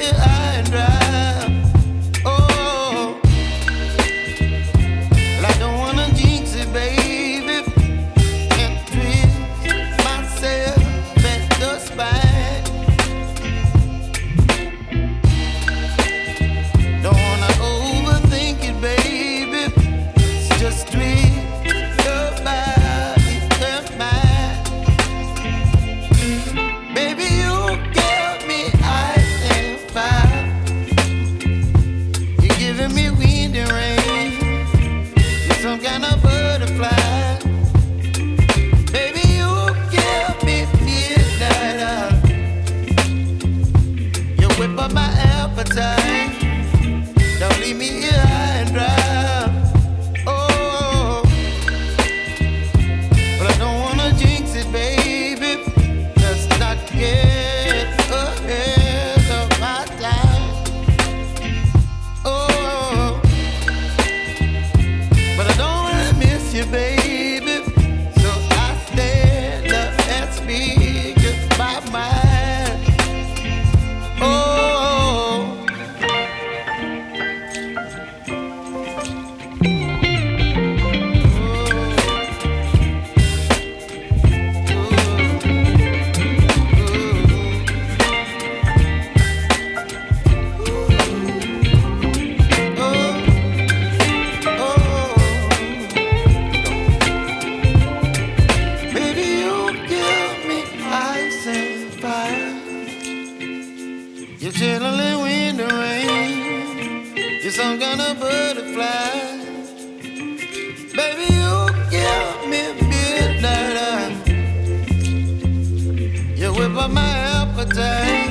here high and dry. Oh, well, I don't wanna jinx it, baby, and twist myself at the spine. Don't wanna overthink it, baby. It's just twist your body and mine. Baby, you give me ice and fire. You're giving me wind and rain. You're some kind of butterfly. Baby, you give me midnight. You whip up my appetite. Don't leave me here high and dry. Oh, but I don't wanna jinx it, baby. Let's not get ahead of my time. Oh, but I don't wanna miss you, baby. So I stand up and speak my mind. Oh. Baby, you give me ice and fire. You're chilling wind and rain. You're some kind of butterfly. Baby, you give me midnight. You whip up my appetite.